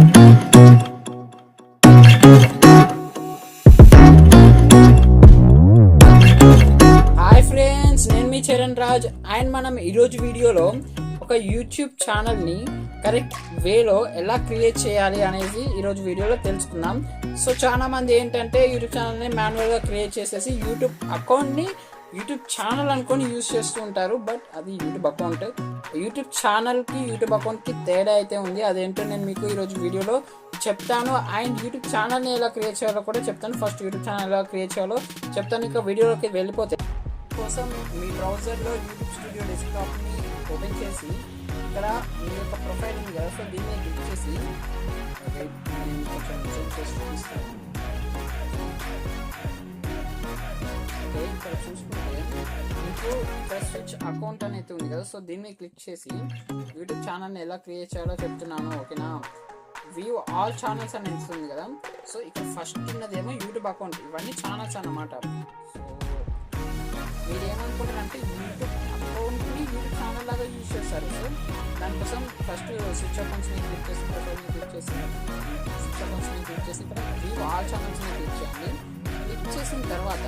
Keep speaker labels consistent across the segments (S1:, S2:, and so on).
S1: Hi friends, నేను మీ Charan Raj. And మనం ఈరోజు వీడియోలో ఒక యూట్యూబ్ ఛానల్ని కరెక్ట్ వేలో ఎలా క్రియేట్ చేయాలి అనేది ఈరోజు వీడియోలో తెలుసుకుందాం. సో చాలా మంది ఏంటంటే యూట్యూబ్ ఛానల్ని మాన్యువల్గా క్రియేట్ చేసేసి యూట్యూబ్ అకౌంట్ని యూట్యూబ్ ఛానల్ అనుకొని యూజ్ చేస్తూ ఉంటారు. బట్ అది యూట్యూబ్ అకౌంట్. యూట్యూబ్ ఛానల్కి యూట్యూబ్ అకౌంట్కి తేడా అయితే ఉంది. అదేంటో నేను మీకు ఈరోజు వీడియోలో చెప్తాను. అండ్ యూట్యూబ్ ఛానల్ని ఎలా క్రియేట్ చేయాలో కూడా చెప్తాను. ఫస్ట్ యూట్యూబ్ ఛానల్ ఎలా క్రియేట్ చేయాలో చెప్తాను. ఇంకా వీడియోలోకి వెళ్ళిపోతే కోసం మీ బ్రౌజర్లో యూట్యూబ్ స్టూడియో డెస్క్టాప్ని ఓపెన్ చేసి ఇక్కడ మీ యొక్క ప్రొఫైల్ ఉంది కదా, సో దీన్ని క్లిక్ చేసి ఇక్కడ చూసుకుంటే మీకు ఫస్ట్ స్విచ్ అకౌంట్ అనేది ఉంది కదా, సో దీన్ని క్లిక్ చేసి యూట్యూబ్ ఛానల్ని ఎలా క్రియేట్ చేయాలో చెప్తున్నాను. ఓకేనా, వ్యూ ఆల్ ఛానల్స్ అని ఇస్తుంది కదా, సో ఇక్కడ ఫస్ట్ ఉన్నదేమో యూట్యూబ్ అకౌంట్. ఇవన్నీ ఛానల్స్ అన్నమాట. సో మీరు ఏమనుకుంటారంటే యూట్యూబ్ అకౌంట్ని యూట్యూబ్ ఛానల్ లాగా యూజ్ చేస్తారు. సో దానికోసం ఫస్ట్ స్విచ్ అకౌంట్స్ని క్లిక్ చేసి ప్రొఫైల్ని క్లిక్ చేసి స్విచ్ అకౌంట్స్ని క్లిక్ చేసి ఇక్కడ వ్యూ ఆల్ ఛానల్స్ని క్లిక్ చేయండి. క్లిక్ చేసిన తర్వాత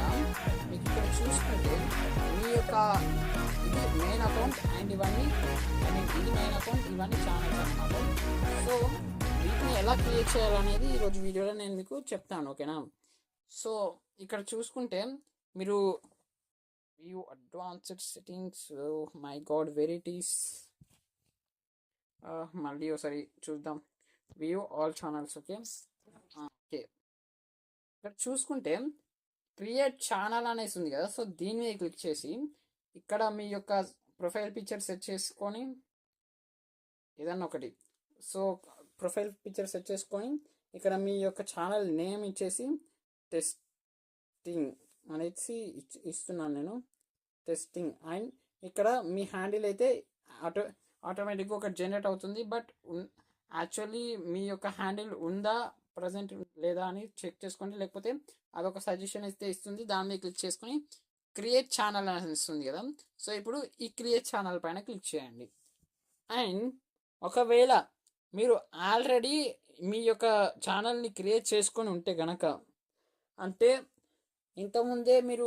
S1: మీకు ఇక్కడ చూసుకుంటే మీ యొక్క ఇది మెయిన్ అకౌంట్ అండ్ ఇవన్నీ ఇది మెయిన్ అకౌంట్, ఇవన్నీ ఛానల్స్ అన్నమాట. సో వీటిని ఎలా క్రియేట్ చేయాలనేది ఈరోజు వీడియోలో నేను మీకు చెప్తాను. ఓకేనా, సో ఇక్కడ చూసుకుంటే మీరు view advanced settings, my God where it is, మళ్ళీ ఒకసారి చూద్దాం. View all channels. Okay okay ఇక్కడ చూసుకుంటే క్రియేట్ ఛానల్ అనేసి ఉంది కదా, సో దీని మీద క్లిక్ చేసి ఇక్కడ మీ యొక్క ప్రొఫైల్ పిక్చర్ సెట్ చేసుకొని ఏదన్నా ఒకటి, సో ప్రొఫైల్ పిక్చర్ సెట్ చేసుకొని ఇక్కడ మీ యొక్క ఛానల్ నేమ్ ఇచ్చేసి టెస్టింగ్ అనేసి ఇస్తున్నాను నేను, టెస్టింగ్. అండ్ ఇక్కడ మీ హ్యాండిల్ అయితే ఆటోమేటిక్గా ఒకటి జనరేట్ అవుతుంది. బట్ యాక్చువల్లీ మీ యొక్క హ్యాండిల్ ఉందా ప్రజెంట్ లేదా అని చెక్ చేసుకోండి, లేకపోతే అదొక సజెషన్ అయితే ఇస్తుంది. దాని మీద క్లిక్ చేసుకొని క్రియేట్ ఛానల్ అని ఇస్తుంది కదా, సో ఇప్పుడు ఈ క్రియేట్ ఛానల్ పైన క్లిక్ చేయండి. అండ్ ఒకవేళ మీరు ఆల్రెడీ మీ యొక్క ఛానల్ని క్రియేట్ చేసుకొని ఉంటే గనక, అంటే ఇంతకుముందే మీరు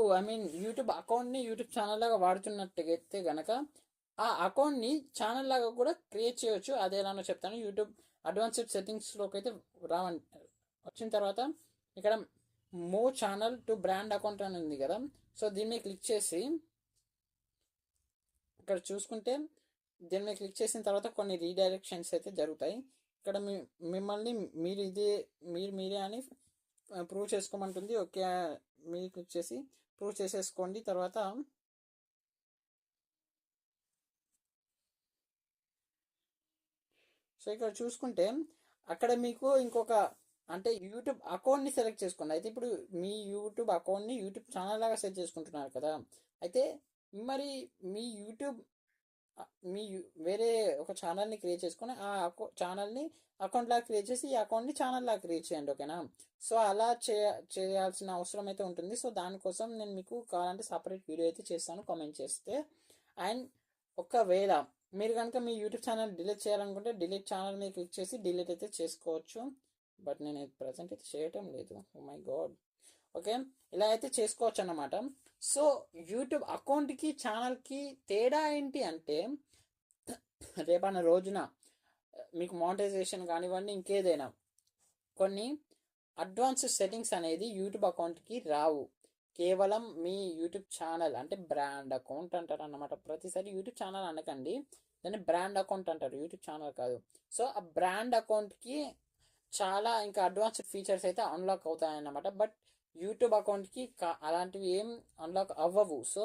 S1: యూట్యూబ్ అకౌంట్ని యూట్యూబ్ ఛానల్ లాగా వాడుతున్నట్టయితే గనక ఆ అకౌంట్ని ఛానల్ లాగా కూడా క్రియేట్ చేయవచ్చు. అదేలానో చెప్తాను. యూట్యూబ్ అడ్వాన్స్డ్ సెట్టింగ్స్లోకి అయితే వచ్చిన తర్వాత ఇక్కడ move channel to brand account అని ఉంది కదా, సో దీన్ని క్లిక్ చేసి ఇక్కడ చూసుకుంటే దీని మీద క్లిక్ చేసిన తర్వాత కొన్ని రీడైరెక్షన్స్ అయితే జరుగుతాయి. ఇక్కడ మిమ్మల్ని మీరే అని ప్రూవ్ చేసుకోమంటుంది. ఓకే, మీరు క్లిక్ చేసి ప్రూవ్ చేసేసుకోండి. తర్వాత సో ఇక్కడ చూసుకుంటే అక్కడ మీకు ఇంకొక అంటే యూట్యూబ్ అకౌంట్ని సెలెక్ట్ చేసుకోండి. అయితే ఇప్పుడు మీ యూట్యూబ్ అకౌంట్ని యూట్యూబ్ ఛానల్ లాగా సెట్ చేసుకుంటున్నారు కదా, అయితే మరి మీ యూట్యూబ్ వేరే ఒక ఛానల్ని క్రియేట్ చేసుకొని ఆ ఛానల్ని అకౌంట్ లాగా క్రియేట్ చేసి ఈ అకౌంట్ని ఛానల్ లాగా క్రియేట్ చేయండి. ఓకేనా, సో అలా చేయాల్సిన అవసరం అయితే ఉంటుంది. సో దానికోసం నేను మీకు కావాలంటే సపరేట్ వీడియో అయితే చేస్తాను, కామెంట్ చేస్తే. అండ్ ఒకవేళ మీరు కనుక మీ యూట్యూబ్ ఛానల్ డిలీట్ చేయాలనుకుంటే డిలీట్ ఛానల్ మీద క్లిక్ చేసి డిలీట్ అయితే చేసుకోవచ్చు. బట్ నేను ప్రజెంట్ అయితే చేయటం లేదు. Oh my God. ఓకే, ఇలా అయితే చేసుకోవచ్చు అన్నమాట. సో యూట్యూబ్ అకౌంట్కి ఛానల్కి తేడా ఏంటి అంటే, రేపన్న రోజున మీకు మానిటైజేషన్ కానివ్వండి ఇంకేదైనా కొన్ని అడ్వాన్స్డ్ సెట్టింగ్స్ అనేది యూట్యూబ్ అకౌంట్కి రావు. కేవలం మీ యూట్యూబ్ ఛానల్ అంటే బ్రాండ్ అకౌంట్ అంటారు అన్నమాట. ప్రతిసారి యూట్యూబ్ ఛానల్ అనకండి, దాన్ని బ్రాండ్ అకౌంట్ అంటారు, యూట్యూబ్ ఛానల్ కాదు. సో ఆ బ్రాండ్ అకౌంట్కి చాలా ఇంకా అడ్వాన్స్డ్ ఫీచర్స్ అయితే అన్లాక్ అవుతాయన్నమాట. బట్ యూట్యూబ్ అకౌంట్కి అలాంటివి ఏం అన్లాక్ అవ్వవు. సో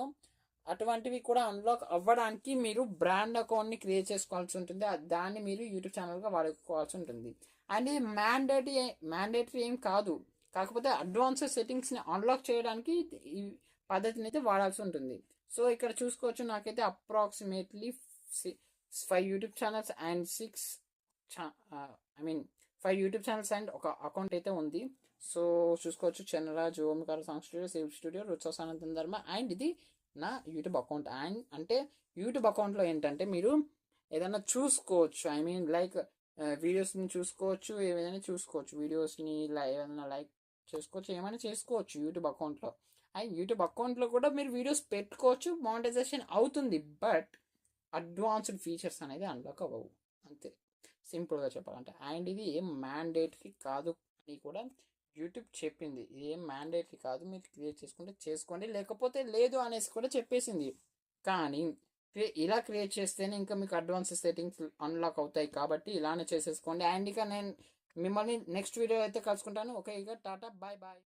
S1: అటువంటివి కూడా అన్లాక్ అవ్వడానికి మీరు బ్రాండ్ అకౌంట్ని క్రియేట్ చేసుకోవాల్సి ఉంటుంది. దాన్ని మీరు యూట్యూబ్ ఛానల్గా వాడుకోవాల్సి ఉంటుంది. అండ్ ఇది మ్యాండేటరీ ఏం కాదు, కాకపోతే అడ్వాన్స్డ్ సెట్టింగ్స్ని అన్లాక్ చేయడానికి ఈ పద్ధతిని అయితే వాడాల్సి ఉంటుంది. సో ఇక్కడ చూసుకోవచ్చు, నాకైతే approximately 5 YouTube channels and 5 YouTube channels and ఒక అకౌంట్ అయితే ఉంది. సో చూసుకోవచ్చు, చంద్రరాజ్, ఓంకార సాంగ్ స్టూడియో, సేవ్ స్టూడియో, రుత్సవ సనాతన ధర్మ. అండ్ ఇది నా యూట్యూబ్ అకౌంట్. అండ్ అంటే యూట్యూబ్ అకౌంట్లో ఏంటంటే మీరు ఏదైనా చూసుకోవచ్చు. లైక్ వీడియోస్ని చూసుకోవచ్చు, ఏమైనా చూసుకోవచ్చు, వీడియోస్ని ఏమైనా లైక్ చేసుకోవచ్చు, ఏమైనా చేసుకోవచ్చు యూట్యూబ్ అకౌంట్లో. అండ్ యూట్యూబ్ అకౌంట్లో కూడా మీరు వీడియోస్ పెట్టుకోవచ్చు, మానిటైజేషన్ అవుతుంది. బట్ అడ్వాన్స్డ్ ఫీచర్స్ అనేది అన్లాక్ అవ్వవు, అంతే సింపుల్గా చెప్పాలంటే. అండ్ ఇది ఏం మ్యాండేటరీ కాదు అని కూడా యూట్యూబ్ చెప్పింది. ఇది ఏం మ్యాండేటరీ కాదు, మీరు క్రియేట్ చేసుకుంటే చేసుకోండి, లేకపోతే లేదు అనేసి కూడా చెప్పేసింది. కానీ ఇలా క్రియేట్ చేస్తేనే ఇంకా మీకు అడ్వాన్స్ సెట్టింగ్స్ అన్లాక్ అవుతాయి, కాబట్టి ఇలానే చేసేసుకోండి. అండ్ ఇక నేను మిమ్మల్ని నెక్స్ట్ వీడియో అయితే కలుసుకుంటాను. ఓకే, ఇక టాటా, బాయ్ బాయ్.